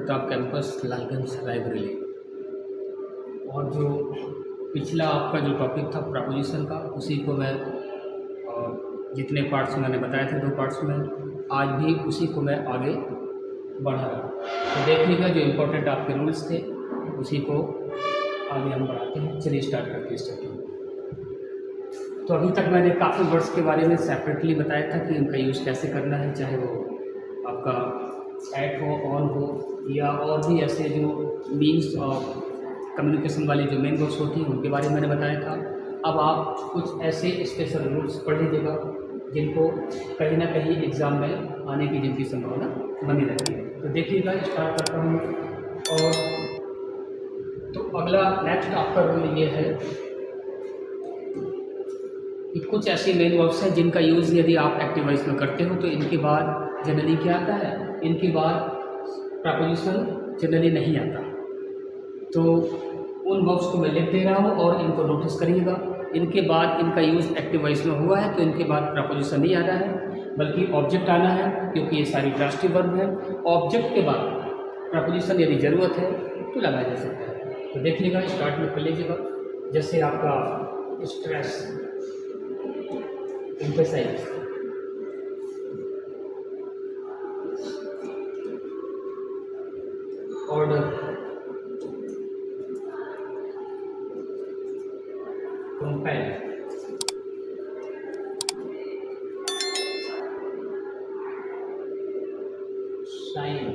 Pratap campus Lalganj Raebareli. और जो पिछला आपका जो टॉपिक था प्रपोजिशन का, उसी को मैं जितने पार्ट्स मैंने बताए थे 2 पार्ट्स में, आज भी उसी को मैं आगे बढ़ा रहा हूँ। तो देखिएगा जो इम्पोर्टेंट आपके रूल्स थे उसी को आगे हम बढ़ाते हैं। चलिए स्टार्ट करते हैं स्टडी। तो अभी तक मैंने काफ़ी वर्ड्स के बारे में सेपरेटली बताया था कि इनका यूज़ कैसे करना है, चाहे वो आपका एट हो, ऑन हो, या और भी ऐसे जो मीन्स और कम्युनिकेशन वाली जो मेन वर्ड्स होती हैं उनके बारे में मैंने बताया था। अब आप कुछ ऐसे स्पेशल रूल्स पढ़ लीजिएगा जिनको कहीं ना कहीं एग्ज़ाम में आने की जिनकी संभावना बनी रहती है। तो देखिएगा, स्टार्ट करता हूँ। और तो अगला नेक्स्ट आपका रूल ये है कि कुछ ऐसी मेन वर्ब्स हैं जिनका यूज़ यदि आप एक्टिव वॉइस में करते हो तो इनके बाद जनरली क्या आता है, इनके बाद प्रपोजिशन जनरली नहीं आता। तो उन वर्ब्स को मैं लिख दे रहा हूँ और इनको नोटिस करिएगा। इनके बाद इनका यूज़ एक्टिव वॉइस में हुआ है तो इनके बाद प्रपोजिशन नहीं आना है, बल्कि ऑब्जेक्ट आना है, क्योंकि ये सारी ट्रांसिटिव वर्ब है। ऑब्जेक्ट के बाद प्रपोजिशन यदि ज़रूरत है तो लगाया जा सकता है। तो देखिएगा, स्टार्ट में कर लीजिएगा। जैसे आपका stress, emphasise, order, compel, shine,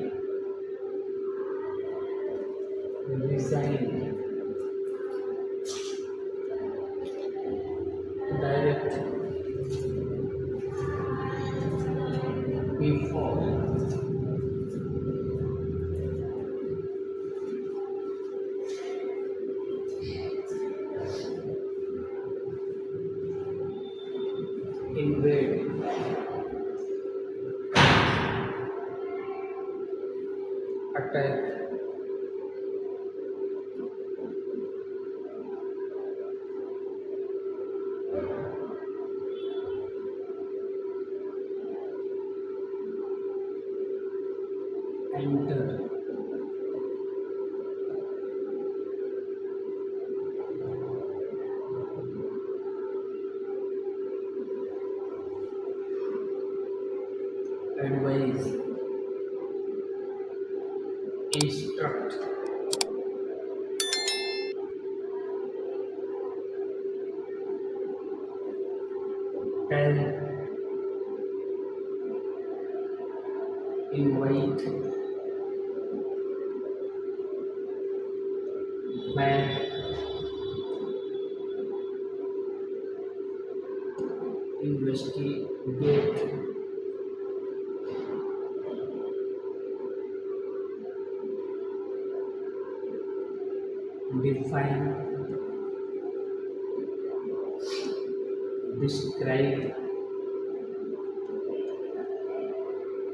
resign, direct, before, invade, attack, enter, advise, instruct, tell, invite, ban, investigate, define, describe।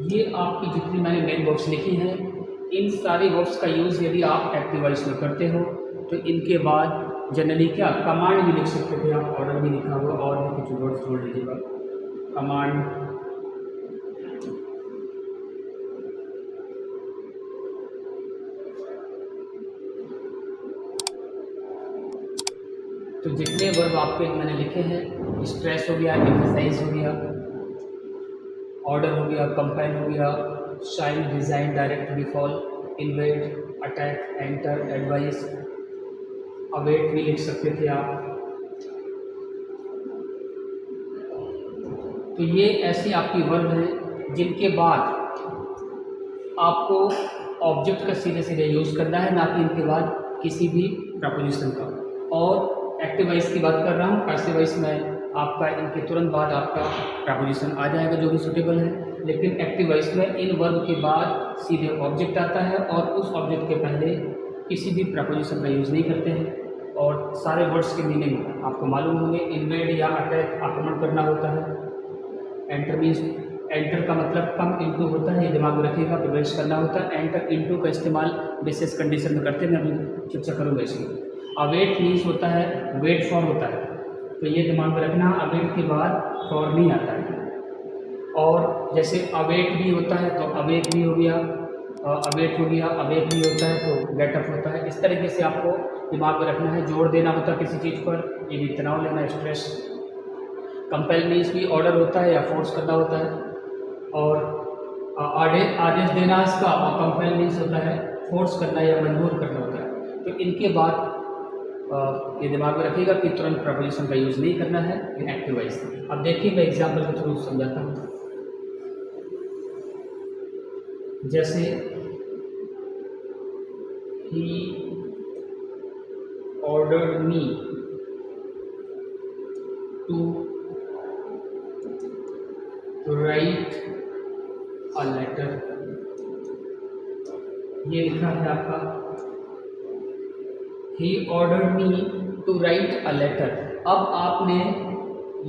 ये आपकी जितनी मैंने मेन वर्ब्स लिखी हैं, इन सारी वर्ब्स का यूज़ यदि आप एक्टिव वॉइस में करते हो तो इनके बाद जनरली क्या कमांड भी लिख सकते थे आप, ऑर्डर भी लिखा हुआ, और भी कुछ वर्ड्स जोड़ लीजिएगा। कमांड, तो जितने वर्ब आपके मैंने लिखे हैं, स्ट्रेस हो गया, एम्फेसाइज हो गया, ऑर्डर हो गया, कंपेल हो गया, shine, resign, direct, befall, invade, attack, enter, advise, await भी लिख सकते थे आप। तो ये ऐसी आपकी वर्ब है जिनके बाद आपको ऑब्जेक्ट का सीधे सीधे यूज़ करना है, ना कि इनके बाद किसी भी प्रपोजिशन का। और एक्टिव वॉइस की बात कर रहा हूँ, पैसिव वॉइस में आपका इनके तुरंत बाद आपका प्रपोजिशन आ जाएगा जो भी सूटेबल है, लेकिन एक्टिव वॉइस में इन वर्ब के बाद सीधे ऑब्जेक्ट आता है और उस ऑब्जेक्ट के पहले किसी भी प्रपोजिशन का यूज़ नहीं करते हैं। और सारे वर्ड्स के मीनिंग आपको मालूम होंगे। इन्वेड या अटैक आक्रमण करना होता है। एंटर मीन्स, एंटर का मतलब कम इनटू होता है, ये दिमाग में रखिएगा, प्रवेश करना होता है। एंटर इनटू का इस्तेमाल विशेष कंडीशन में करते हैं, मैं अभी चर्चा करूँगा इसमें। अवेट मीन्स होता है वेट फॉर होता है, तो ये दिमाग में रखना, अवेट के बाद फॉर नहीं आता है। और जैसे अवेट भी होता है तो अवेक भी हो गया, अवेट हो गया, अवेट भी होता है तो गेटअप होता है। इस तरीके से आपको दिमाग में रखना है। जोर देना होता है किसी चीज़ पर, ये भी तनाव लेना है, स्ट्रेस। कंपेल मीन्स भी ऑर्डर होता है या फोर्स करना होता है, और आदेश देना इसका, और कंपेल मीन्स होता है फोर्स करना या मजबूर करना होता है। तो इनके बाद ये दिमाग में रखिएगा कि तुरंत प्रपोजिशन का यूज़ नहीं करना है, ये एक्टिव वॉइस। अब देखिए मैं एग्जाम्पल के थ्रू समझाता हूँ। जैसे ही ordered me to write a letter, ये लिखा है आपका ही ordered me to write a letter. अब आपने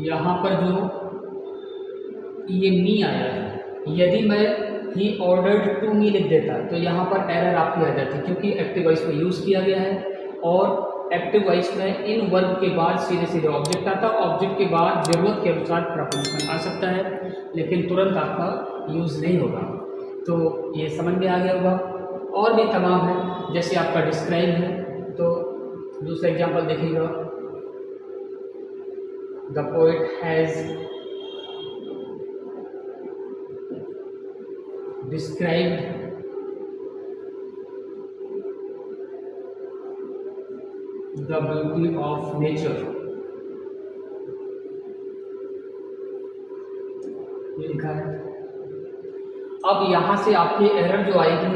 यहाँ पर जो ये मी आया है, यदि मैं ही ऑर्डर्ड टू मी लिख देता तो यहाँ पर एरर आपकी आ जाती, क्योंकि एक्टिव वॉइस में यूज़ किया गया है, और एक्टिव वॉइस में इन वर्ब के बाद सीधे सीधे ऑब्जेक्ट आता है। ऑब्जेक्ट के बाद ज़रूरत के अनुसार प्रपोजिशन आ सकता है, लेकिन तुरंत आपका यूज़ नहीं होगा। तो ये समझ में आ गया होगा। और भी तमाम है, जैसे आपका डिस्क्राइब है, तो दूसरा एग्जाम्पल देखिएगा। The poet has described the beauty of nature, ये लिखा है। अब यहाँ से आपकी एरर जो आएगी,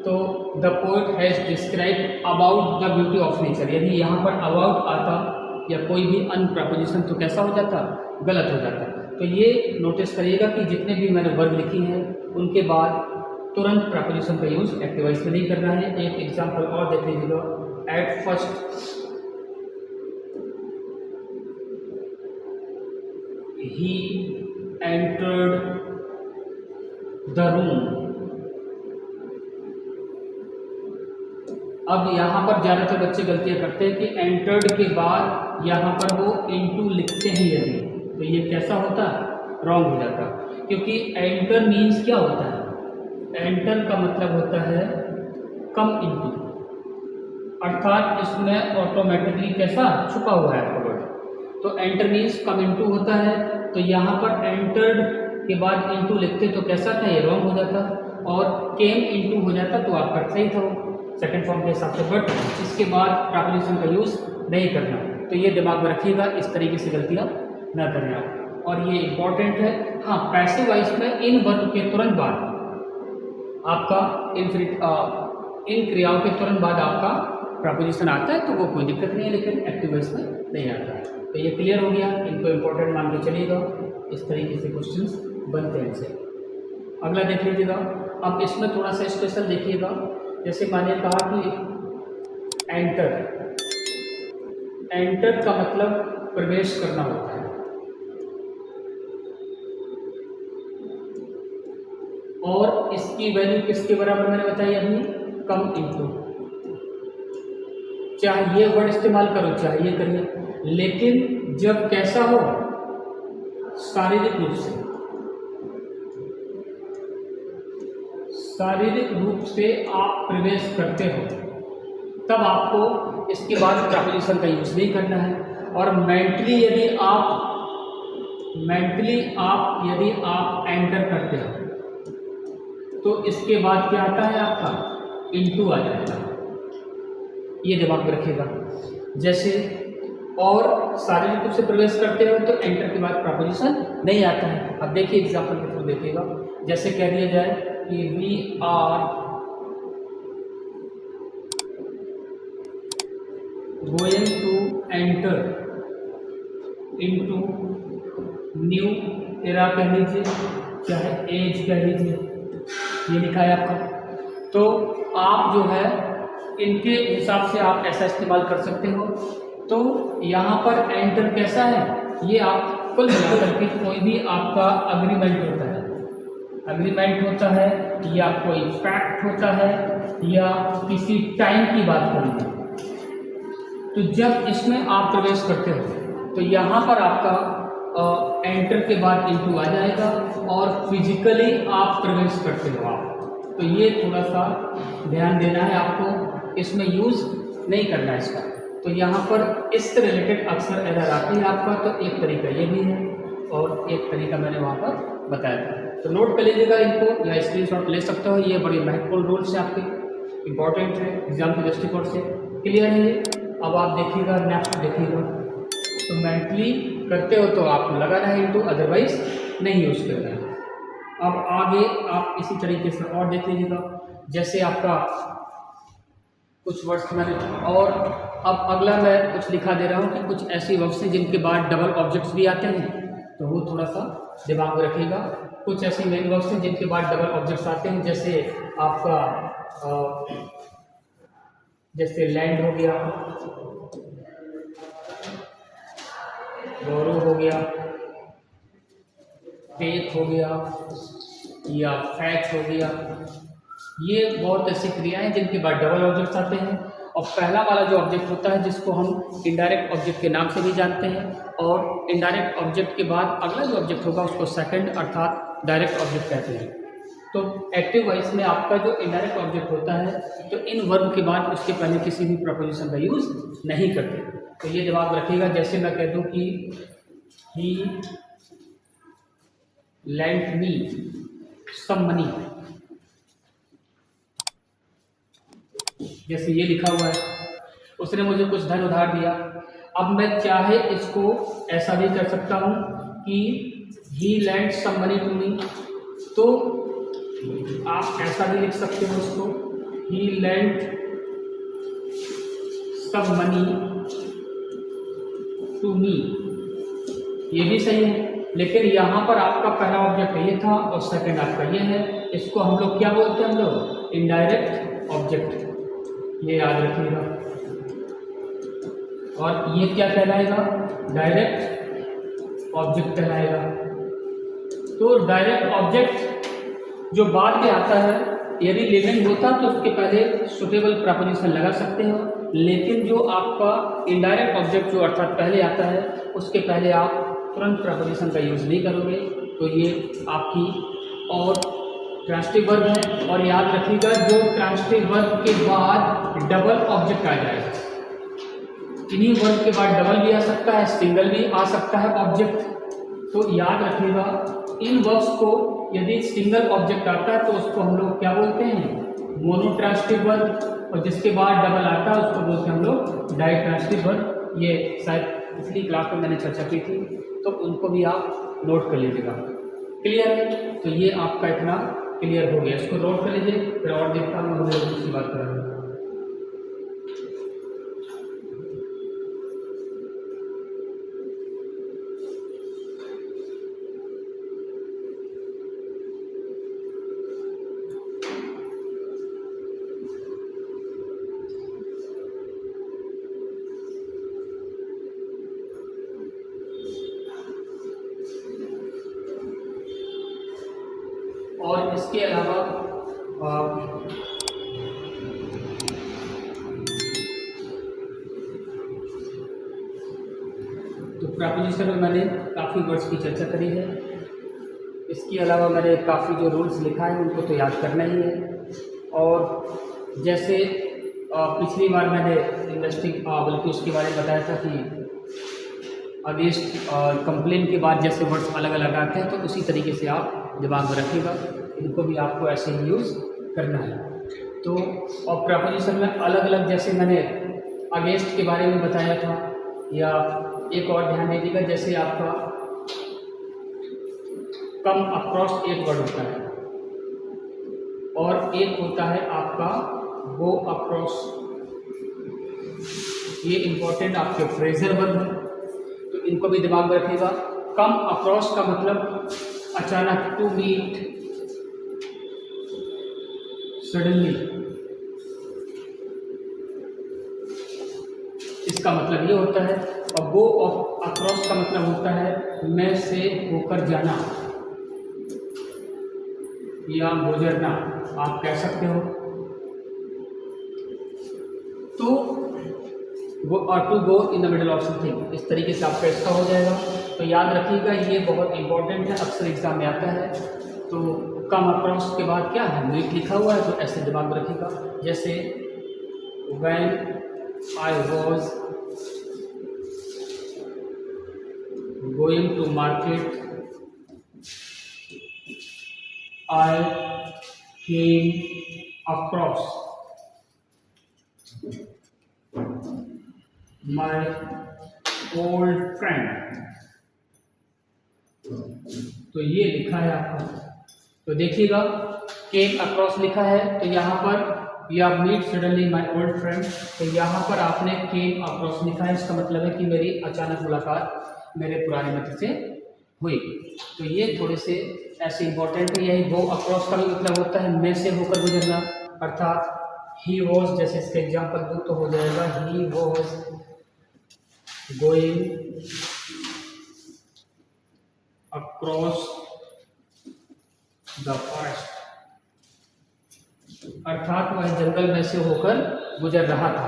तो the poet has described about the beauty of nature, यदि यहाँ पर अबाउट आता या कोई भी अन प्रपोजिशन तो कैसा हो जाता, गलत हो जाता। तो ये नोटिस करिएगा कि जितने भी मैंने वर्ब लिखी हैं उनके बाद तुरंत प्रपोजिशन का यूज़ एक्टिव वॉइस में नहीं करना है। एक एग्जांपल और देख लीजिएगा। At first he entered the room. अब यहाँ पर ज़्यादातर बच्चे गलतियाँ करते हैं कि एंटर्ड के बाद यहाँ पर वो इनटू लिखते हैं, यदि तो ये कैसा होता, रॉन्ग हो जाता, क्योंकि एंटर मीन्स क्या होता है, एंटर का मतलब होता है कम इनटू, अर्थात इसमें ऑटोमेटिकली कैसा छुपा हुआ है आपका वर्ड। तो एंटर मीन्स कम इनटू होता है, तो यहाँ पर एंटर्ड के बाद इनटू लिखते तो कैसा था, ये रॉन्ग हो जाता, और केम इनटू हो जाता तो आपका सही था सेकंड फॉर्म के हिसाब से। बट इसके बाद प्रपोजिशन का यूज़ नहीं करना, तो ये दिमाग में रखिएगा, इस तरीके से गलतियाँ ना करें आप। और ये इम्पॉर्टेंट है। हाँ, पैसिव वॉइस में इन वर्ब के तुरंत बाद आपका इन क्रियाओं के तुरंत बाद आपका प्रपोजिशन आता है, तो वो कोई दिक्कत नहीं है, लेकिन एक्टिव वॉइस में नहीं आता है। तो ये क्लियर हो गया, इनको इम्पोर्टेंट मान के चलिएगा। इस तरीके से क्वेश्चंस बनते हैं इनसे। अगला देख लीजिएगा। अब इसमें थोड़ा सा स्पेशल देखिएगा। जैसे मैंने कहा कि एंटर, एंटर का मतलब प्रवेश करना होता है, और इसकी वैल्यू किसके बराबर मैंने बताई अभी, कम इनटू। चाहे ये वर्ड इस्तेमाल करो चाहे ये करिए, लेकिन जब कैसा हो, शारीरिक रूप से, शारीरिक रूप से आप प्रवेश करते हो, तब आपको इसके बाद प्रपोजिशन का यूज नहीं करना है। और मेंटली यदि आप एंटर करते हो, तो इसके बाद क्या आता है आपका, इनटू आ जाएगा। ये दिमाग में रखिएगा। जैसे और शारीरिक रूप से प्रवेश करते हो तो एंटर के बाद प्रपोजिशन नहीं आता है। अब देखिए एग्जांपल के थ्रू देखिएगा। जैसे कह दिया जाए कि we are going to enter into new era कह लीजिए, चाहे एज कह लीजिए, ये लिखा है आपका। तो आप जो है इनके हिसाब से आप ऐसा इस्तेमाल कर सकते हो। तो यहाँ पर एंटर कैसा है, ये आप कुल मिलाकर के कोई भी आपका अग्रीमेंट होता है, अग्रीमेंट होता है या कोई फैक्ट होता है या किसी टाइम की बात करेंगे, तो जब इसमें आप प्रवेश करते हो तो यहाँ पर आपका एंटर के बाद इनटू आ जाएगा और फिजिकली आप प्रवेश करते हो। आप तो ये थोड़ा सा ध्यान देना है आपको, इसमें यूज़ नहीं करना है इसका। तो यहाँ पर इससे रिलेटेड अक्सर एरर आती है आपका। तो एक तरीका ये भी है और एक तरीका मैंने वहाँ पर बताया था। तो नोट कर लीजिएगा इनको या स्क्रीनशॉट ले सकते हो। ये बड़ी महत्वपूर्ण रूल्स है आपके, इम्पॉर्टेंट है एग्जाम के दृष्टिकोण से। क्लियर है ये? अब आप देखिएगा, नेक्स्ट देखिएगा। तो मेंटली करते हो तो आप लगाना है इनको, अदरवाइज नहीं यूज़ करना है। अब आगे आप इसी तरीके से और देख लीजिएगा। जैसे आपका कुछ वर्ड्स मैंने, और अब अगला मैं कुछ लिखा दे रहा हूँ कि कुछ ऐसी वर्ड्स हैं जिनके बाद डबल ऑब्जेक्ट्स भी आते हैं, तो वो थोड़ा सा दिमाग में रखिएगा। कुछ ऐसे मेन वर्ड्स हैं जिनके बाद डबल ऑब्जेक्ट्स आते हैं, जैसे आपका जैसे लैंड हो गया, बोरो हो गया, टेक हो गया या फैच हो गया। ये बहुत ऐसी क्रियाएं हैं जिनके बाद डबल ऑब्जेक्ट्स आते हैं। और पहला वाला जो ऑब्जेक्ट होता है जिसको हम इनडायरेक्ट ऑब्जेक्ट के नाम से भी जानते हैं, और इनडायरेक्ट ऑब्जेक्ट के बाद अगला जो ऑब्जेक्ट होगा उसको सेकंड अर्थात डायरेक्ट ऑब्जेक्ट कहते हैं। तो एक्टिव वॉइस में आपका जो इनडायरेक्ट ऑब्जेक्ट होता है, तो इन वर्ब के बाद उसके पहले किसी भी प्रपोजिशन का यूज़ नहीं करते। तो ये दिमाग में रखिएगा। जैसे मैं कह दूँ कि ही lent me some money, जैसे ये लिखा हुआ है, उसने मुझे कुछ धन उधार दिया। अब मैं चाहे इसको ऐसा भी कर सकता हूँ कि he lent some money to me, तो आप ऐसा भी लिख सकते हो उसको, he lent some money to me, ये भी सही है। लेकिन यहाँ पर आपका पहला ऑब्जेक्ट ये था और सेकंड आपका ये है, इसको हम लोग क्या बोलते हैं? हम लोग इनडायरेक्ट ऑब्जेक्ट, ये याद रखिएगा। और ये क्या कहलाएगा? डायरेक्ट ऑब्जेक्ट कहलाएगा। तो डायरेक्ट ऑब्जेक्ट जो बाद में आता है, यदि लिविंग होता तो उसके पहले सुटेबल प्रपोजिशन लगा सकते हो, लेकिन जो आपका इनडायरेक्ट ऑब्जेक्ट जो अर्थात पहले आता है, उसके पहले आप तुरंत प्रपोजिशन का यूज़ नहीं करोगे। तो ये आपकी और ट्रांसिटिव वर्ब है। और याद रखिएगा, जो ट्रांसिटिव वर्ब के बाद डबल ऑब्जेक्ट आ जाएगा, इन्हीं वर्ब के बाद डबल भी आ सकता है, सिंगल भी आ सकता है ऑब्जेक्ट। तो याद रखिएगा, इन वर्ब्स को यदि सिंगल ऑब्जेक्ट आता है तो उसको हम लोग क्या बोलते हैं? मोनोट्रांसिटिव वर्ब। और जिसके बाद डबल आता है उसको बोलते हैं हम लोग डाइट्रांसिटिव वर्ब। ये शायद पिछली क्लास में मैंने चर्चा की थी, तो उनको भी आप नोट कर लीजिएगा। क्लियर है? तो ये आपका इतना क्लियर हो गया, इसको नोट कर लीजिए। फिर और देखता हूँ, हम लोग दूसरी बात करेंगे। और इसके अलावा तो प्रपोजिशन में मैंने काफ़ी वर्ड्स की चर्चा करी है। इसके अलावा मैंने काफ़ी जो रूल्स लिखा है उनको तो याद करना ही है। और जैसे पिछली बार मैंने इंडस्ट्री बल्कि उसके बारे में बताया था कि अगेंस्ट कंप्लेन के बाद जैसे वर्ड्स अलग अलग आते हैं, तो उसी तरीके से आप दिमाग में रखिएगा, इनको भी आपको ऐसे ही यूज़ करना है। तो और प्रपोजिशन में अलग अलग, जैसे मैंने अगेंस्ट के बारे में बताया था, या एक और ध्यान दीजिएगा, जैसे आपका कम अक्रॉस एक वर्ड होता है और एक होता है आपका गो अक्रॉस। ये इंपॉर्टेंट आपके फ्रेजल वर्ड है, तो इनको भी दिमाग में रखिएगा। कम अक्रॉस का मतलब अचानक, टू मीट सडनली, इसका मतलब ये होता है। और गो अक्रॉस का मतलब होता है में से होकर जाना या गुजरना, आप कह सकते हो। तो वो to go in the middle of something, इस तरीके से आपका इसका हो जाएगा। तो याद रखिएगा, ये बहुत इंपॉर्टेंट है, अक्सर एग्जाम में आता है। तो कम अक्रॉस के बाद क्या है, मीट लिखा हुआ है, तो ऐसे दिमाग में रखिएगा। जैसे when I was going to market I came across my old friend. तो ये लिखा है आपका, तो देखिएगा केम अक्रॉस लिखा है, तो यहाँ पर या meet suddenly my old friend, तो यहाँ पर आपने केम अक्रॉस लिखा है, इसका मतलब है कि मेरी अचानक मुलाकात मेरे पुराने मित्र से हुई। तो ये थोड़े से ऐसे इंपॉर्टेंट है। यही गो अक्रॉस का भी मतलब होता है में से होकर गुजरना, अर्थात ही वॉज, जैसे इसका एग्जाम्पल दूँ तो हो जाएगा he was going across the forest, अर्थात वह जंगल में से होकर गुजर रहा था,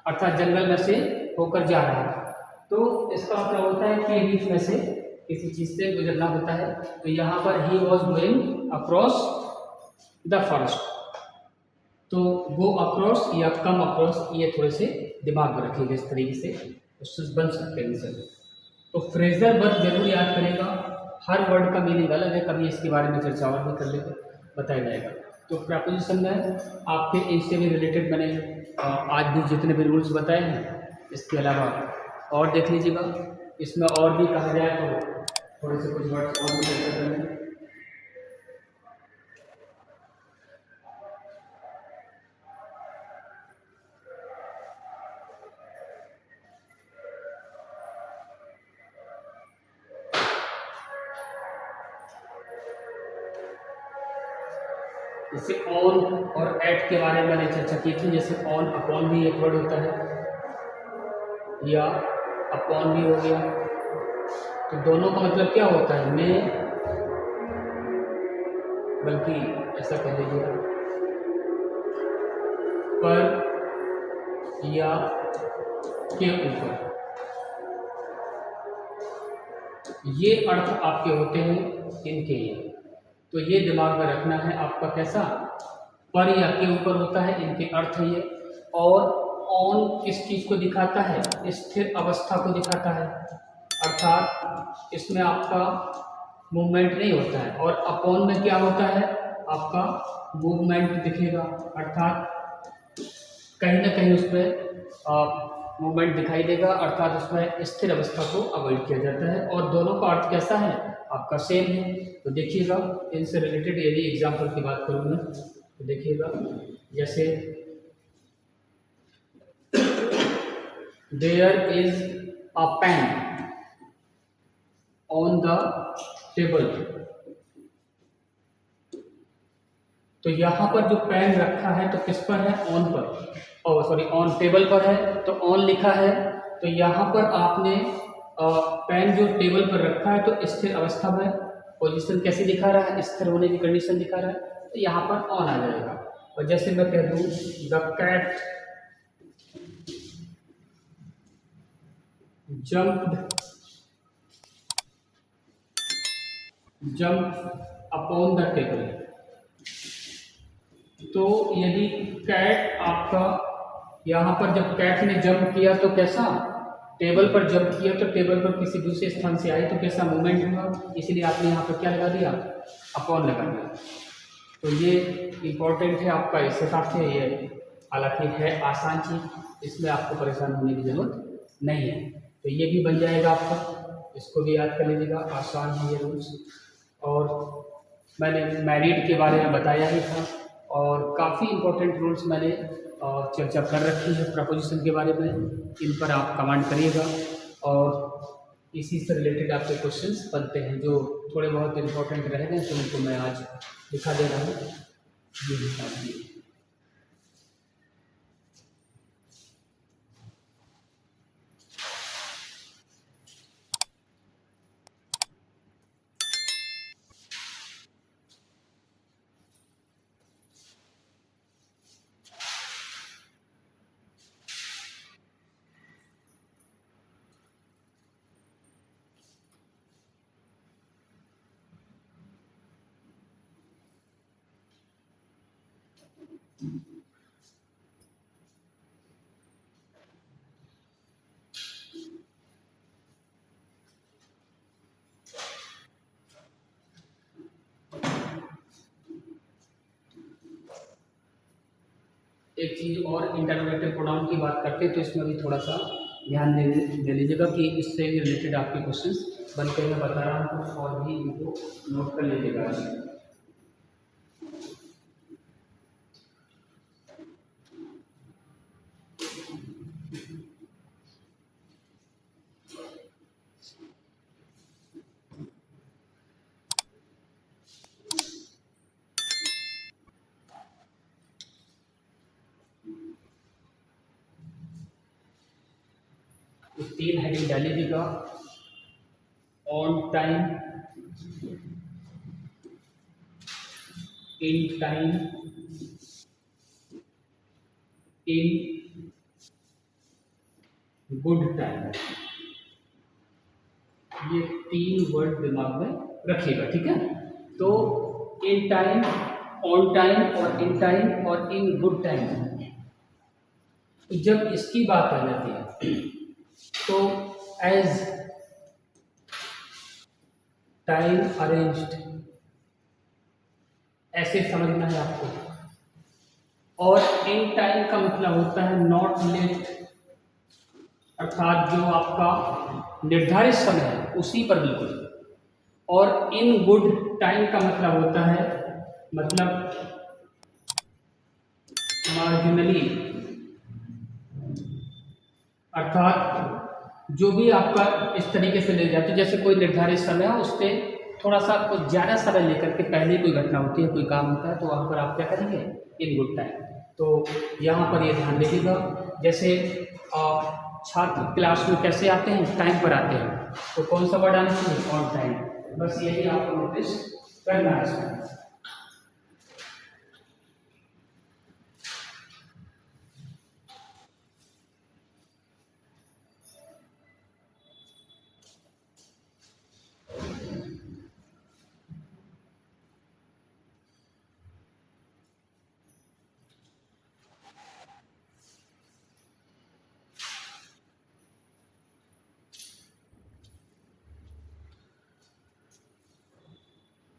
अर्थात जंगल में से होकर जा रहा था। तो इसका मतलब होता है कि बीच में से किसी चीज से गुजरना होता है। तो यहाँ पर he was going across the forest, तो गो अक्रॉस या कम अक्रॉस, ये थोड़े से दिमाग में रखिएगा, इस तरीके से क्वेश्चन बन सकते हैं सर। तो फ्रेजल वर्ब जरूर याद करेगा, हर वर्ड का मीनिंग अलग है, कभी इसके बारे में चर्चा और भी कर लेंगे, बताया जाएगा। तो प्रपोजिशन में आपके इससे भी रिलेटेड मैंने आज भी जितने भी रूल्स बताए हैं, इसके अलावा और देख लीजिएगा, इसमें और भी कहा जाए तो थोड़े से कुछ वर्ड्स और भी चर्चा कर लेंगे। जैसे ऑन और एट के बारे में मैंने चर्चा की थी। जैसे ऑन अपॉन भी एक वर्ड होता है, या अपॉन भी हो गया, तो दोनों का मतलब क्या होता है, मैं, बल्कि ऐसा कह लीजिए पर या के ऊपर, ये अर्थ आपके होते हैं इनके लिए। तो ये दिमाग में रखना है आपका, कैसा, पर या के ऊपर होता है, इनके अर्थ है ये। और ऑन किस चीज को दिखाता है, स्थिर अवस्था को दिखाता है, अर्थात इसमें आपका मूवमेंट नहीं होता है। और अपॉन में क्या होता है, आपका मूवमेंट दिखेगा, अर्थात कहीं ना कहीं उसमें मूवमेंट दिखाई देगा, अर्थात उसमें स्थिर अवस्था को अवॉइड किया जाता है। और दोनों का अर्थ कैसा है, आपका सेम है। तो देखिएगा इनसे रिलेटेड यदि एग्जाम्पल की बात करूँ मैं, तो देखिएगा जैसे there is a pen on the table, तो यहाँ पर जो पेन रखा है तो किस पर है, ऑन पर, और सॉरी ऑन टेबल पर है, तो ऑन लिखा है। तो यहाँ पर आपने पेन जो टेबल पर रखा है तो स्थिर अवस्था में, पोजीशन कैसे दिखा रहा है, स्थिर होने की कंडीशन दिखा रहा है, तो यहाँ पर ऑन आ जाएगा। और जैसे मैं कह दूँ the cat jump upon the table, तो यदि कैट आपका यहाँ पर जब कैट ने जंप किया तो कैसा, टेबल पर जंप किया, तो टेबल पर किसी दूसरे स्थान से आई तो कैसा मूवमेंट हुआ, इसलिए आपने यहाँ पर क्या लगा दिया, अपॉन लगा दिया। तो ये इम्पोर्टेंट है आपका, इस हिसाब से ये हालांकि है आसान चीज, इसमें आपको परेशान होने की जरूरत नहीं है। तो ये भी बन जाएगा आपका, इसको भी याद कर लीजिएगा, आसान है ये रूल्स। और मैंने मैरिड के बारे में बताया ही था, और काफ़ी इम्पोर्टेंट रूल्स मैंने चर्चा कर रखी है प्रपोजिशन के बारे में, इन पर आप कमेंट करिएगा। और इसी से रिलेटेड आपके क्वेश्चंस बनते हैं, जो थोड़े बहुत इम्पोर्टेंट रह गए तो उनको मैं आज दिखा दे रहा हूँ। ये एक चीज़ और इंटरोगेटिव प्रोनाउन की बात करते हैं तो इसमें भी थोड़ा सा ध्यान दे लीजिएगा कि इससे रिलेटेड आपके क्वेश्चंस बन कर मैं बता रहा हूँ और भी इनको नोट कर लीजिएगा। 3 हेडिंग डाल लीजिएगा। On time, in time, in good time, ये 3 वर्ड दिमाग में रखिएगा, ठीक है। तो इन टाइम, ऑन टाइम और इन टाइम और इन गुड टाइम, जब इसकी बात आ जाती है तो एज टाइम अरेंज्ड ऐसे समझना है आपको। और इन टाइम का मतलब होता है नॉट लेट, अर्थात जो आपका निर्धारित समय है उसी पर बिल्कुल। और इन गुड टाइम का मतलब होता है, मतलब मार्जिनली, अर्थात जो भी आपका इस तरीके से ले जाते, जैसे कोई निर्धारित समय है उससे थोड़ा सा कुछ ज़्यादा समय लेकर के पहले कोई घटना होती है, कोई काम होता है, तो वहाँ पर आप क्या करेंगे, इन गुड टाइम। तो यहाँ पर ये ध्यान दीजिएगा, जैसे छात्र क्लास में कैसे आते हैं, टाइम पर आते हैं, तो कौन सा वर्ड आना चाहिए, ऑन टाइम। बस यही आपको नोटिस करना है इसमें।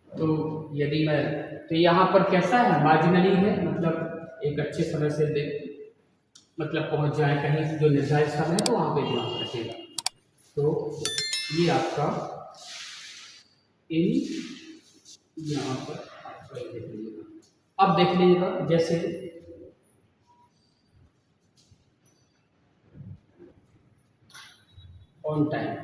तो यदि मैं, तो यहाँ पर कैसा है, मार्जिनली है, मतलब एक अच्छे समय से मतलब पहुँच जाए कहीं जो निर्धारित समय है, तो वहाँ पे दिमाग रखिएगा। तो ये आपका इन, यहाँ पर आपका ये देख लीजिएगा। अब देख लीजिएगा, जैसे on time,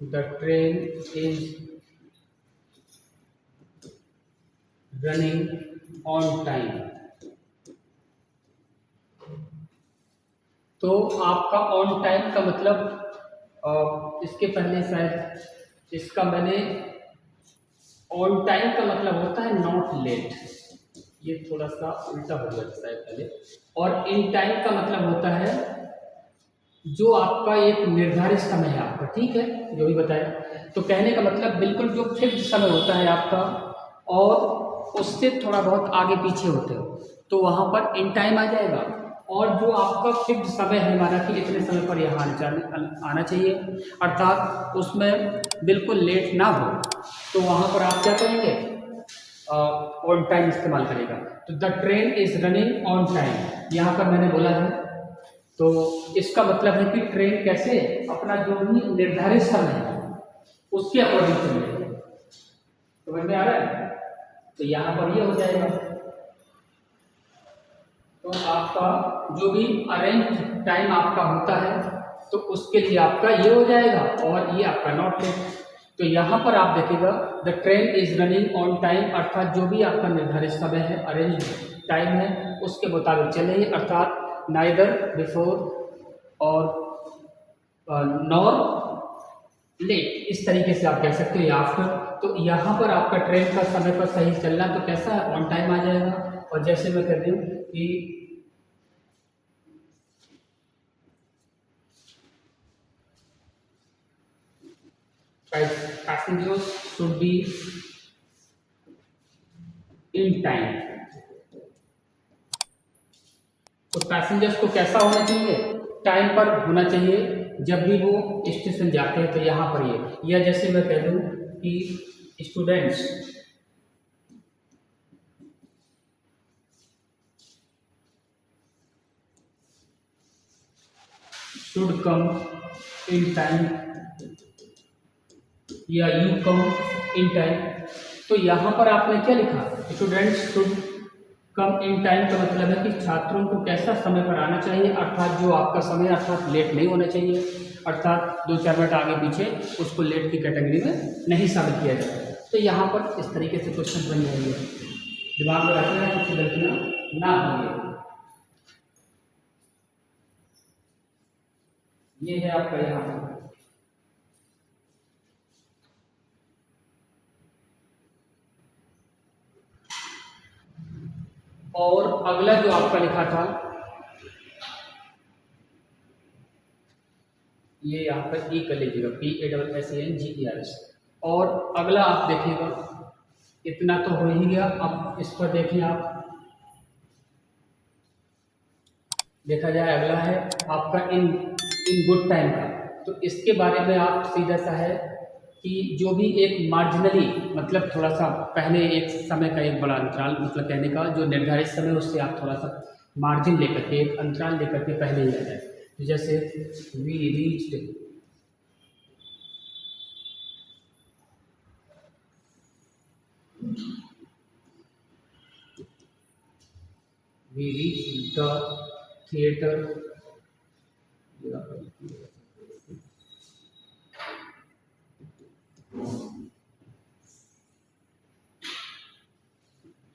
the train is running on time. तो आपका ऑन टाइम का मतलब इसके पहले शायद इसका मैंने, ऑन टाइम का मतलब होता है नॉट लेट, ये थोड़ा सा उल्टा हो गया शायद पहले। और इन टाइम का मतलब होता है जो आपका एक निर्धारित समय है आपका, ठीक है, जो भी बताया। तो कहने का मतलब बिल्कुल जो फिक्स समय होता है आपका और उससे थोड़ा बहुत आगे पीछे होते हो, तो वहाँ पर इन टाइम आ जाएगा। और जो आपका फिक्स समय है हमारा कि इतने समय पर यहाँ आना चाहिए, अर्थात उसमें बिल्कुल लेट ना हो, तो वहाँ पर आप क्या करेंगे, ऑन टाइम इस्तेमाल करेगा। तो the train is running on time, यहाँ पर मैंने बोला है, तो इसका मतलब है कि ट्रेन कैसे अपना जो भी निर्धारित समय है उसके अकॉर्डिंग चलेगी। समझ में आ रहा है, तो यहाँ पर ये हो जाएगा। तो आपका जो भी अरेंज टाइम आपका होता है तो उसके लिए आपका ये हो जाएगा, और ये आपका नॉट लेट। तो यहाँ पर आप देखिएगा, the train is running on time, अर्थात जो भी आपका निर्धारित समय है, अरेंज टाइम है, उसके मुताबिक चलेगी, अर्थात नाइदर बिफोर और नॉर लेट, इस तरीके से आप कह सकते हो, या आफ्टर। तो यहाँ पर आपका ट्रेन का समय पर सही चलना, तो कैसा है, ऑन टाइम आ जाएगा। और जैसे मैं कह रही हूँ कि passengers should be in time. तो पैसेंजर्स को कैसा होना चाहिए, टाइम पर होना चाहिए जब भी वो स्टेशन जाते हैं। तो यहाँ पर ये, या जैसे मैं कह दूँ कि students should come in time, या यू कम इन टाइम। तो यहाँ पर आपने क्या लिखा, students should come in time का मतलब है कि छात्रों को कैसा समय पर आना चाहिए, अर्थात जो आपका समय अर्थात लेट नहीं होना चाहिए, अर्थात 2-4 मिनट आगे पीछे उसको लेट की कैटेगरी में नहीं शामिल किया जाए। तो यहाँ पर इस तरीके से क्वेश्चन बन जाएंगे, दिमाग में रखना है, कुछ गलतियाँ ना होंगे। ये है आपका यहाँ पर। और अगला जो आपका लिखा था, ये यहाँ पर ई कर लीजिएगा, PASSENGERS। और अगला आप देखिएगा, इतना तो हो ही गया। अब इस पर देखिए आप, देखा जाए अगला है आपका इन गुड टाइम का। तो इसके बारे में आप सीधा सा है कि जो भी एक मार्जिनली, मतलब थोड़ा सा पहले एक समय का एक बड़ा अंतराल, मतलब कहने का जो निर्धारित समय उससे आप थोड़ा सा मार्जिन लेकर के, एक अंतराल लेकर के पहले ही आ जाए। तो जैसे we reached the theatre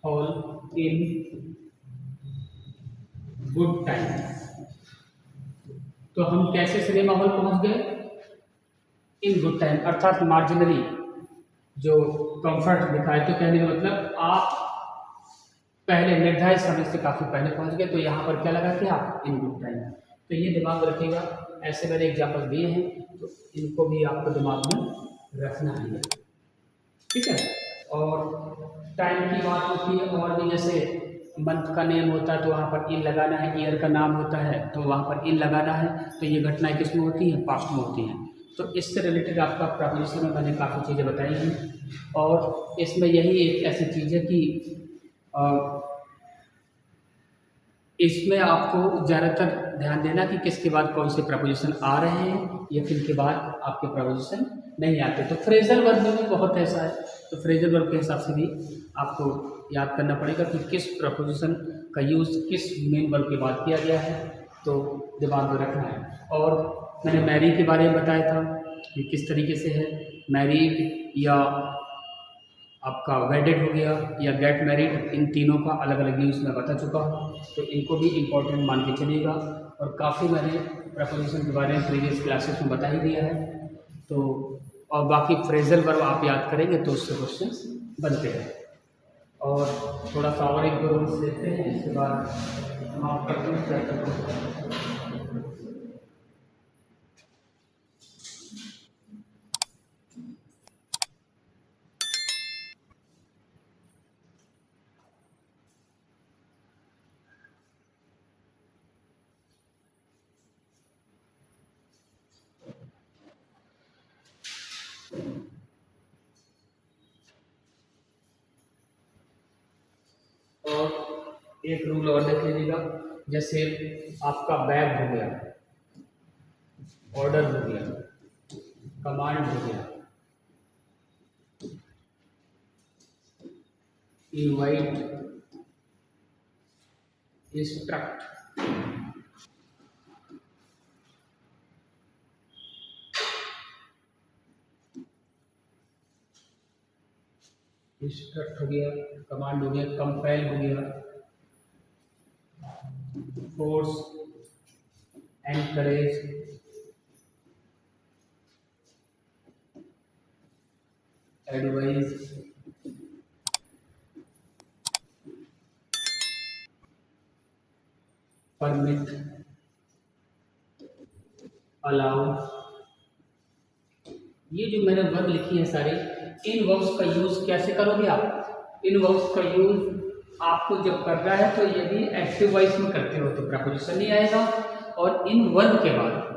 hall in good time. तो हम कैसे सिनेमा हॉल पहुंच गए, इन गुड टाइम, अर्थात मार्जिनली जो कंफर्ट दिखाए। तो कहने का मतलब आप पहले निर्धारित समय से काफ़ी पहले पहुंच गए। तो यहाँ पर क्या लगा कि आप इन गुड टाइम। तो ये दिमाग में रखिएगा, ऐसे मैंने एग्जाम्पल दिए हैं, तो इनको भी आपको दिमाग में रखना है, ठीक है। और टाइम की बात होती है, और भी जैसे मंथ का नेम होता है तो वहाँ पर इन लगाना है, ईयर का नाम होता है तो वहाँ पर इन लगाना है। तो ये घटनाएं किस में होती हैं, पास्ट में होती हैं। तो इससे रिलेटेड आपका प्रोपोजिशन में मैंने काफ़ी चीज़ें बताई हैं, और इसमें यही एक ऐसी चीज़ है कि इसमें आपको ज़्यादातर ध्यान देना कि किसके बाद कौन से प्रपोजिशन आ रहे हैं या किनके बाद आपके प्रपोजिशन नहीं आते। तो फ्रेजल वर्ब में भी बहुत ऐसा है, तो फ्रेजल वर्ब के हिसाब से भी आपको याद करना पड़ेगा कि किस प्रपोजिशन का यूज़ किस मेन वर्ब के बाद किया गया है, तो दिमाग में रखना है। और मैंने मैरी के बारे में बताया था कि किस तरीके से है, मैरिड या आपका वेडेड हो गया या गेट मैरिड, इन तीनों का अलग अलग यूज़ मैं बता चुका हूँ। तो इनको भी इम्पोर्टेंट मान के चलिएगा, और काफ़ी मैंने प्रपोजिशन के बारे में प्रीवियस क्लासेस में बता ही दिया है। तो और बाकी फ्रेजल वर्ब आप याद करेंगे तो उससे क्वेश्चंस बनते हैं। और थोड़ा सा और एक दो रूल्स देखते हैं, इसके बाद हम आप करते हैं चैप्टर को। और एक रूल और देख लीजिएगा, जैसे आपका बैग हो गया, ऑर्डर हो गया, कमांड हो गया, इनवाइट, इंस्ट्रक्ट, इंस्ट्रक्ट हो गया, कमांड हो गया, कंपेल हो गया, force, encourage, advise, permit, allow, ये जो मैंने वर्ब लिखी है सारी, इन वर्ब्स का यूज़ कैसे करोगे आप? इन वर्ब्स का यूज़ आपको जब करना है तो यदि एक्टिव वॉइस में करते हो तो प्रपोजिशन नहीं आएगा, और इन वर्ब के बाद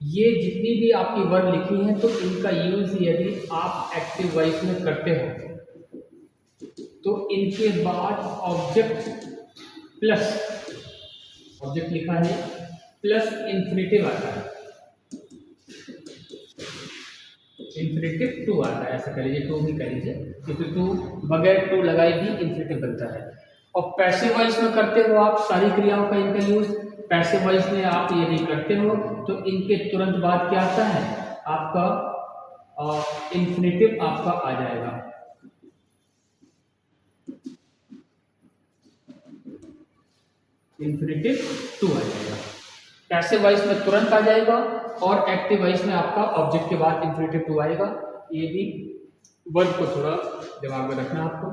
ये जितनी भी आपकी वर्ब लिखी है तो इनका यूज़ यदि आप एक्टिव वॉइस में करते हो तो इनके बाद ऑब्जेक्ट प्लस, ऑब्जेक्ट लिखा है प्लस इन्फिनेटिव आता है, इन्फिनेटिव टू आता है, ऐसा कर लीजिए, टू भी कर लीजिए, क्योंकि टू बगैर टू लगाए भी इन्फिनेटिव बनता है। और पैसिव वॉइस में करते हो आप सारी क्रियाओं का इनका यूज, पैसिव वॉइस में आप यदि करते हो तो इनके तुरंत बाद क्या आता है आपका इन्फिनेटिव आपका आ जाएगा। इन्फिनेटिव टू आ जाएगा, पैसिव वॉइस में तुरंत आ जाएगा, और एक्टिव वॉइस में आपका ऑब्जेक्ट के बाद इन्फिनेटिव टू आएगा। ये भी वर्ब को थोड़ा दिमाग में रखना आपको।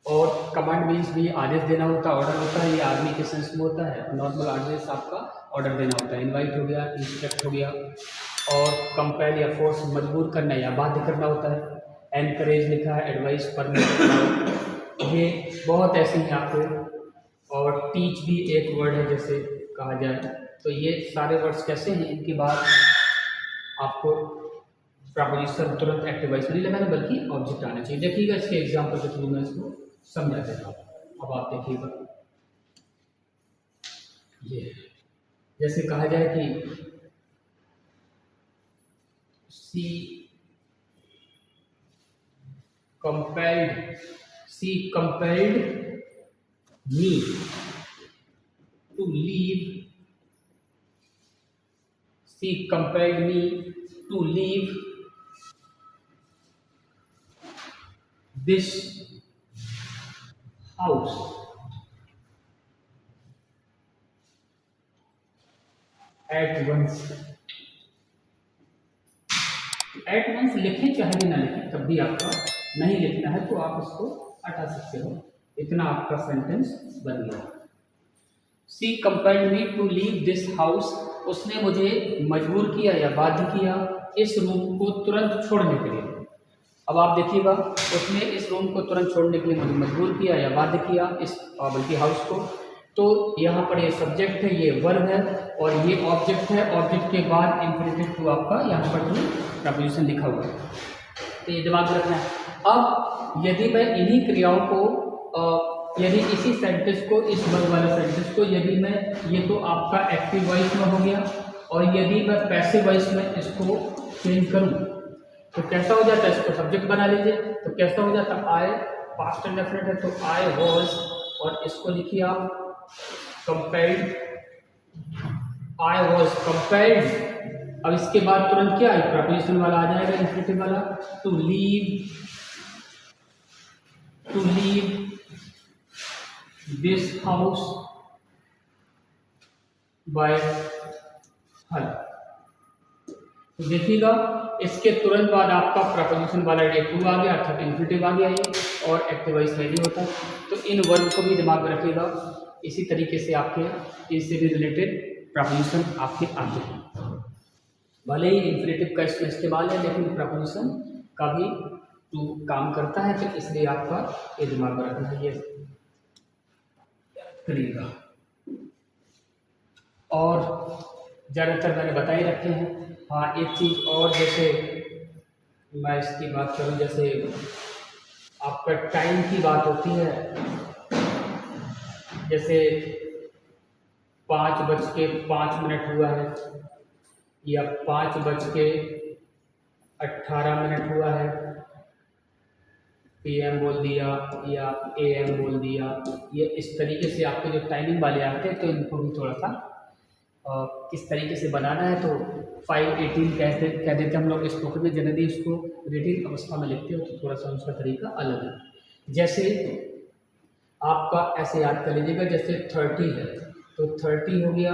और कमांड मीन्स भी आदेश देना होता है, ऑर्डर होता है, ये आदमी के सेंस में होता है। नॉर्मल आदेश आपका ऑर्डर देना होता है, इनवाइट हो गया, इंस्ट्रक्ट हो गया, और कंपेल या फोर्स मजबूर करना या बाध्य करना होता है। एनकरेज लिखा है, एडवाइस, परमिट, ये बहुत ऐसे ही आपको। और टीच भी एक वर्ड है जैसे कहा जाए, तो ये सारे वर्ड्स कैसे हैं, इनके बाद आपको प्रपोजिशन तुरंत एक्टिव वॉइस नहीं लगाना बल्कि ऑब्जेक्ट आना चाहिए। देखिएगा इसके एग्जाम्पल के थ्रू मैं इसको समझा देता हूँ। अब आप देखिएगा, ये जैसे कहा जाए कि she compelled me to leave, she compelled me to leave this house at once. At once लिखें चाहे भी ना लिखें, तब भी आपका नहीं लिखना है तो आप इसको हटा सकते हो। इतना आपका सेंटेंस बन गया। She compelled me to leave this house, उसने मुझे मजबूर किया या बाध्य किया इस रूम को तुरंत छोड़ने के लिए। अब आप देखिएगा, उसने इस रूम को तुरंत छोड़ने के लिए मुझे मजबूर किया या बाध्य किया इस बल्कि हाउस को। तो यहाँ पर ये सब्जेक्ट है, ये वर्ब है, और ये ऑब्जेक्ट है। ऑब्जेक्ट के बाद इन्फिनेटिव टू आपका यहाँ पर जो प्रपोजिशन लिखा हुआ है, तो ये दिमाग में रखना है। अब यदि मैं इन्हीं क्रियाओं को यदि इसी सेंटेंस को, इस वर्ब वाले सेंटेंस को यदि मैं, ये तो आपका एक्टिव वॉइस में हो गया, और यदि मैं पैसिव वॉइस में इसको चेंज करूँ तो कैसा हो जाता है, इसको सब्जेक्ट बना लीजिए तो कैसा हो जाता है, आई, पास्ट इंडेफिनिट है तो आई वॉज, और इसको लिखिए आप कंपेल्ड, आई वॉज कंपेल्ड। अब इसके बाद तुरंत क्या है, प्रपोजिशन वाला आ जाएगा, इन्फिनेटिव वाला, to leave this house by her. तो देखिएगा, इसके तुरंत बाद आपका प्रपोजिशन वाला डे टू आ गया, अर्थात इन्फिनेटिव आ गया ये, और एक्टिव वॉइस रेडी होता है। तो इन वर्ब को भी दिमाग में रखिएगा। इसी तरीके से आपके इससे भी रिलेटेड प्रपोजिशन आपके आते हैं। भले ही इन्फिनेटिव का इसमें इस्तेमाल है, लेकिन प्रपोजिशन का भी टू काम करता है, तो इसलिए आपका ये दिमाग में रखना है, ये करिएगा। और ज़्यादातर मैंने बता ही रखे हैं। हाँ, एक चीज़ और, जैसे मैं इसकी बात करूँ, जैसे आपका टाइम की बात होती है, जैसे 5:05 हुआ है, या 5:18 हुआ है, PM बोल दिया या AM बोल दिया, ये इस तरीके से आपके जो टाइमिंग वाले आते हैं, तो इनको भी थोड़ा सा किस तरीके से बनाना है। तो 5:18 कह देते हम लोग स्पोकन में, जनरली इसको रीडिंग अवस्था में लिखते हो तो थोड़ा सा उसका तरीका अलग है। जैसे आपका ऐसे याद कर लीजिएगा, जैसे 30 है तो 30 हो गया,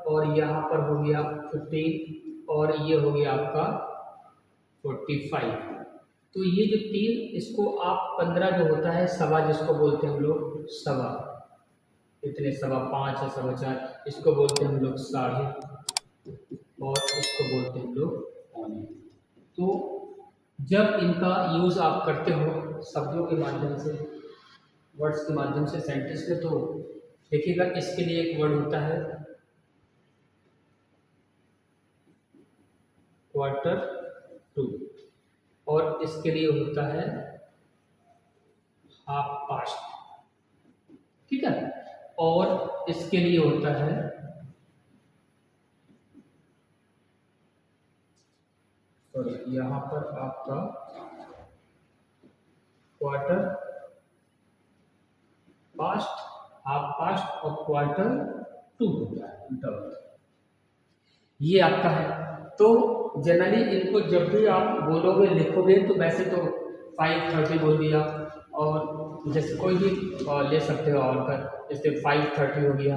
और यहाँ पर हो गया 15, और ये हो गया आपका 45। तो ये जो 3, इसको आप 15 जो होता है सवा, जिसको बोलते हैं हम लोग सवा, इतने 5:15 है, 4:15, इसको बोलते हैं हम लोग 3:30, और इसको बोलते हैं लोग ऑन। तो जब इनका यूज़ आप करते हो शब्दों के माध्यम से, वर्ड्स के माध्यम से सेंटेंस में, तो देखिएगा इसके लिए एक वर्ड होता है क्वार्टर टू, और इसके लिए होता है हाफ पास्ट, ठीक है, और इसके लिए होता है सॉरी यहाँ पर आपका क्वार्टर पास्ट, हाफ पास्ट और क्वार्टर टू होता है इंटरवल, ये आपका है। तो जनरली इनको जब भी आप बोलोगे लिखोगे तो वैसे तो 5:30 बोल दिया, और जैसे कोई भी ले सकते हो और कर, जैसे 5:30 हो गया,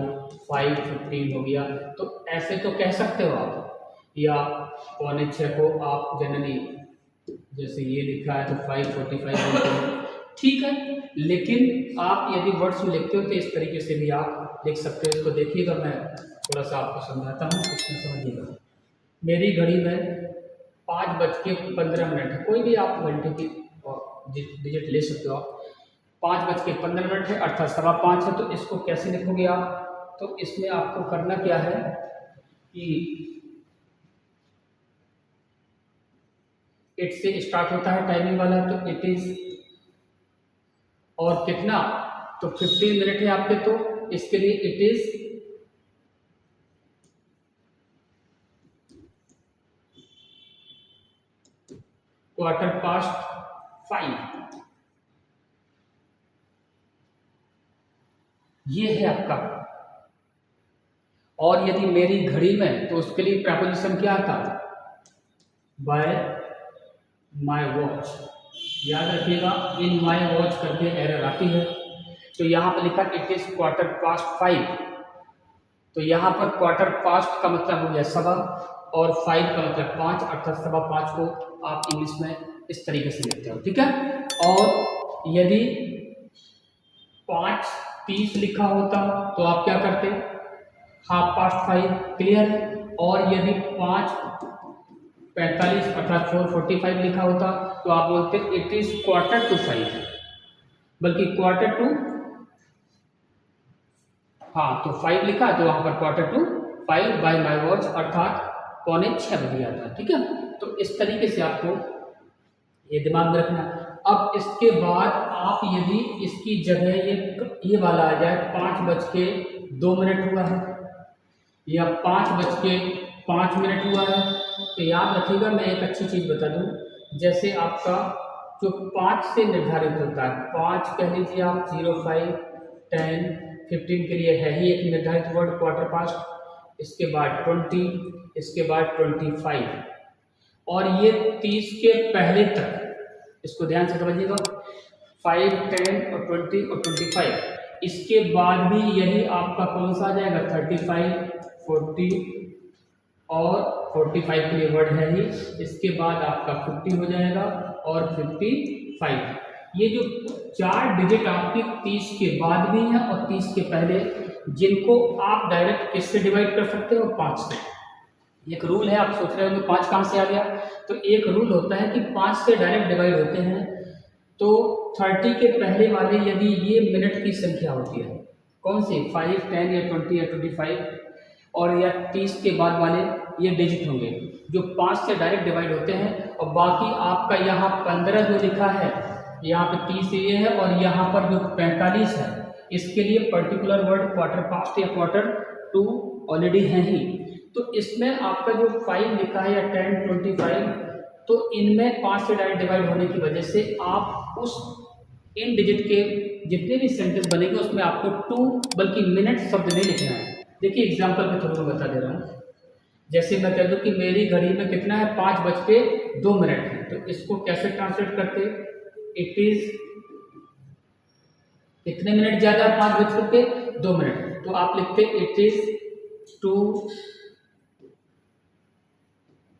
5:15 हो गया, तो ऐसे तो कह सकते हो आप, या 5:45 को आप जनरली जैसे ये लिखा है तो 5:45 बोलते हो, ठीक है। लेकिन आप यदि वर्ड्स में लिखते हो तो इस तरीके से भी आप लिख सकते हो। इसको देखिएगा, मैं थोड़ा सा आपको समझाता हूँ, इसमें समझिएगा। मेरी घड़ी में 5:15 है, कोई भी आप घंटे की डिजिट ले सकते हो आप। 5:15 है अर्थात 5:15 है, तो इसको कैसे लिखोगे आप? तो इसमें आपको करना क्या है कि इट से स्टार्ट होता है टाइमिंग वाला, तो इट इज, और कितना, तो 15 मिनट है आपके, तो इसके लिए इट इज क्वार्टर पास्ट 5, ये है आपका। और यदि मेरी घड़ी में, तो उसके लिए प्रेपोजिशन क्या था? बाय माय वॉच, याद रखिएगा, इन माय वॉच करके एरर आती है। तो यहाँ पर लिखा इट इज क्वार्टर पास्ट 5, तो यहाँ पर क्वार्टर पास्ट का मतलब हो गया सवा, और 5 का मतलब 5, अर्थात 5:15 को आप इंग्लिश में इस तरीके से लिखते हो, ठीक है। और यदि 5:30 लिखा होता तो आप क्या करते? हाफ पास्ट 5, क्लियर है। और यदि 5:45 अर्थात 4:45 लिखा होता तो आप बोलते इट इज क्वार्टर टू 5, बल्कि क्वार्टर टू, हाँ, तो 5 लिखा तो वहां पर quarter to 5 by my watch, अर्थात 5:45 बज गया था, ठीक है। तो इस तरीके से आपको ये दिमाग में रखना। अब इसके बाद आप यदि इसकी जगह ये वाला आ जाए, 5:02 हुआ है या 5:05 हुआ है, तो याद रखिएगा, मैं एक अच्छी चीज़ बता दूं, जैसे आपका जो 5 से निर्धारित होता है, 5 कह लीजिए आप, 0, 5, 10, 15 के लिए है ही एक निर्धारित वर्ड क्वार्टर पास्ट, इसके बाद 20, इसके बाद 25, और ये 30 के पहले तक, इसको ध्यान से समझिएगा, 5, 10 और 20 और 25, इसके बाद भी यही आपका कौन सा आ जाएगा? 35, 40 और 45 के लिए वर्ड है ही, इसके बाद आपका 50 हो जाएगा और 55। ये जो 4 डिजिट आपके 30 के बाद भी हैं और 30 के पहले, जिनको आप डायरेक्ट किससे डिवाइड कर सकते हो? 5 से। एक रूल है, आप सोच रहे हो कि 5 कहाँ से आ गया, तो एक रूल होता है कि 5 से डायरेक्ट डिवाइड होते हैं। तो 30 के पहले वाले यदि ये मिनट की संख्या होती है, कौन सी? 5, 10 या 20 या 25, और या 30 के बाद वाले ये डिजिट होंगे जो 5 से डायरेक्ट डिवाइड होते हैं। और बाकी आपका यहाँ 15 जो लिखा है, यहाँ पे 30 ये है, और यहाँ पर जो 45 है, इसके लिए पर्टिकुलर वर्ड क्वार्टर पास्ट या क्वार्टर टू ऑलरेडी है ही। तो इसमें आपका जो 5 लिखा है या 10, 25, तो इनमें 5 से डायरेक्ट डिवाइड होने की वजह से आप उस इन डिजिट के जितने भी सेंटेंस बनेंगे उसमें आपको टू बल्कि मिनट शब्द नहीं लिखना है। देखिए एग्जाम्पल के थ्रू मैं बता दे रहा हूँ। जैसे मैं कह दूँ कि मेरी घड़ी में कितना है? 5:02 है, तो इसको कैसे ट्रांसलेट करते? इट इज कितने मिनट ज़्यादा है? 5:02, तो आप लिखते इट इज 2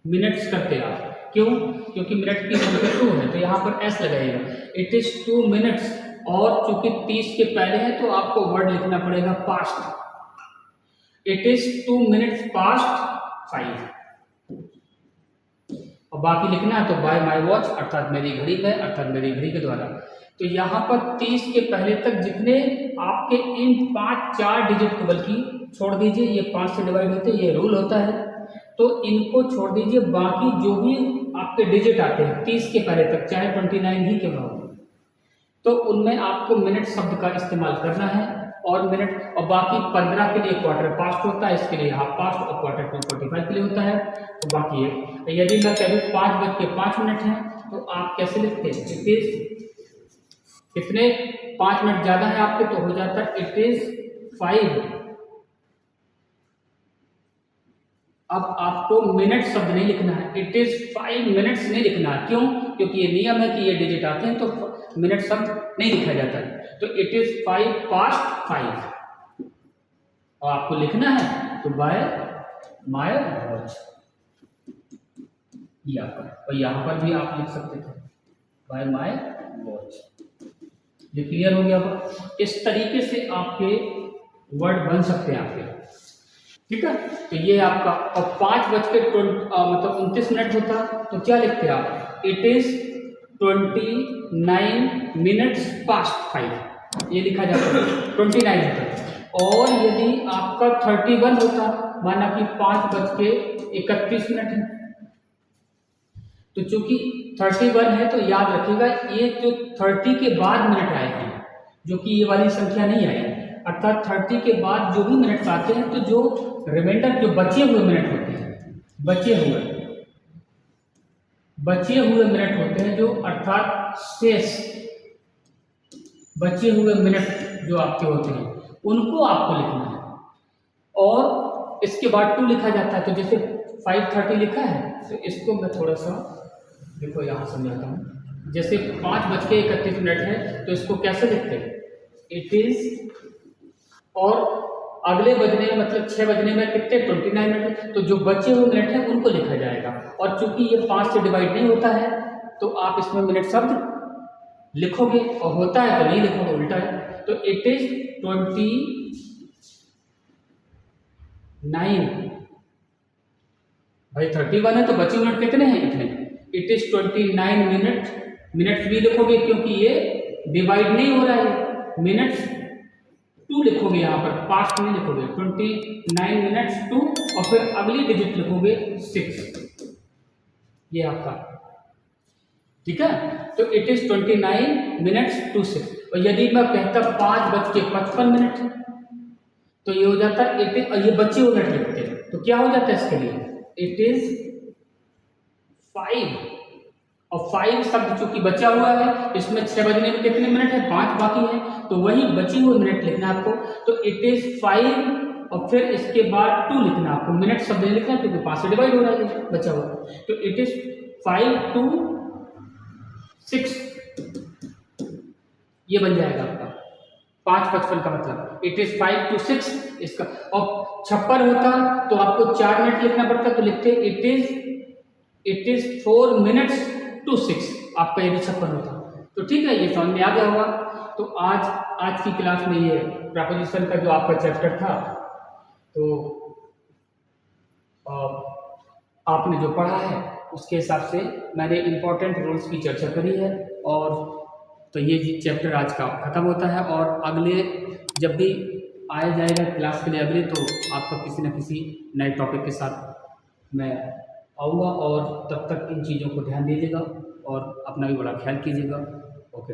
मिनट्स करते आप। क्यों? क्योंकि मिनट की संख्या 2 है, तो यहाँ पर एस लगाएगा। इट इज 2 मिनट्स, और चूंकि 30 के पहले है तो आपको वर्ड लिखना पड़ेगा past. It is 2 minutes past 5। और बाकी लिखना है तो बाय माई वॉच अर्थात मेरी घड़ी में, अर्थात मेरी घड़ी के द्वारा। तो यहाँ पर 30 के पहले तक जितने आपके इन 4 डिजिट को, बल्कि छोड़ दीजिए, ये 5 से डिवाइड होते हैं, ये रूल होता है, तो इनको छोड़ दीजिए। बाकी जो भी आपके डिजिट आते हैं 30 के पहले तक, चाहे 29 ही क्यों ना हो, तो उनमें आपको मिनट शब्द का इस्तेमाल करना है। और मिनट, और बाकी 15 के लिए क्वार्टर पास्ट होता है, इसके लिए हाफ पास्ट, और क्वार्टर टू 45 के लिए होता है। तो बाकी है, यदि मैं कह दूँ 5:05 है, तो आप कैसे लिखते हैं? इट इज कितने, 5 मिनट ज्यादा है आपके, तो हो जाता है इट इज 5। अब आपको मिनट शब्द नहीं लिखना है, इट इज 5 मिनट्स नहीं लिखना है। क्यों? क्योंकि ये नियम है कि ये डिजिट आते हैं तो मिनट शब्द नहीं लिखा जाता है। तो इट इज 5 पास्ट 5, और आपको लिखना है तो बाय माय वॉच, और यहाँ पर भी आप लिख सकते थे बाय माय वॉच। ये क्लियर हो गया? इस तरीके से आपके वर्ड बन सकते हैं आपके, ठीक है। तो ये आपका, और 5:29 होता तो क्या लिखते हैं आप? इट इज 29 मिनट्स पास्ट 5, ये लिखा जाता है, 29 होता है। और यदि आपका 31 होता, माना कि 5:31 है, तो चूंकि 31 है तो याद रखिएगा ये जो 30 के बाद मिनट आए हैं, जो कि ये वाली संख्या नहीं आई, अर्थात 30 के बाद जो भी मिनट आते हैं, तो जो रिमाइंडर, जो बचे हुए मिनट होते हैं, बचे हुए मिनट होते हैं, जो अर्थात शेष बचे हुए मिनट जो आपके होते हैं, उनको आपको लिखना है। और इसके बाद 2 लिखा जाता है। तो जैसे 5:30 लिखा है, तो इसको मैं थोड़ा सा देखो यहाँ समझाता हूँ। जैसे 5:31 है, तो इसको कैसे लिखते हैं? इट इज, और अगले बजने में, मतलब 6 बजने में कितने, 29 मिनट, तो जो बचे हुए मिनट हैं उनको लिखा जाएगा। और चूंकि ये 5 से डिवाइड नहीं होता है, तो आप इसमें मिनट शब्द लिखोगे, और होता है तो नहीं लिखोगे, उल्टा है। तो इट इज 29, भाई 31 है तो बचे मिनट कितने हैं? इतने। इट इज 29 मिनट्स भी लिखोगे क्योंकि ये डिवाइड नहीं हो रहा है, मिनट्स 2 लिखोगे, यहाँ पर पास्ट नहीं लिखोगे, 29 मिनट्स 2, और फिर अगली डिजिट लिखोगे 6, ये आपका, ठीक है। तो इट इज 29 मिनट्स टू 6। और यदि मैं कहता 5:55, तो ये हो जाता है इट इज, और ये बच्चे हुए मिनट लिखते हैं, तो क्या हो जाता है इसके लिए? इट इज 5, और 5 शब्द चूंकि बचा हुआ है, इसमें 6 बजने में कितने मिनट है? 5 बाकी है, तो वही बचे हुए मिनट लिखना आपको। तो इट इज 5, और फिर इसके बाद 2 लिखना आपको, मिनट शब्द नहीं लिखना क्योंकि 5 से डिवाइड हो रहा है बचा हुआ। तो इट इज 5 to 6, ये बन जाएगा आपका 5:55 का मतलब इट इज 5 to 6 इसका। और 56 होता तो आपको 4 मिनट लिखना पड़ता, तो लिखते इट इज 4 minutes to 6, आपका ये भी 56 होता। तो ठीक है, ये समझ में आ गया होगा। तो आज की क्लास में ये प्रीपोजिशन का जो आपका चैप्टर था, तो आपने जो पढ़ा है उसके हिसाब से मैंने इम्पोर्टेंट रूल्स की चर्चा करी है। और तो ये चैप्टर आज का ख़त्म होता है, और अगले जब भी आया जाएगा क्लास के लिए अगले, तो आपका किसी न किसी नए टॉपिक के साथ मैं आऊँगा। और तब तक इन चीज़ों को ध्यान दीजिएगा और अपना भी बड़ा ख्याल कीजिएगा। ओके।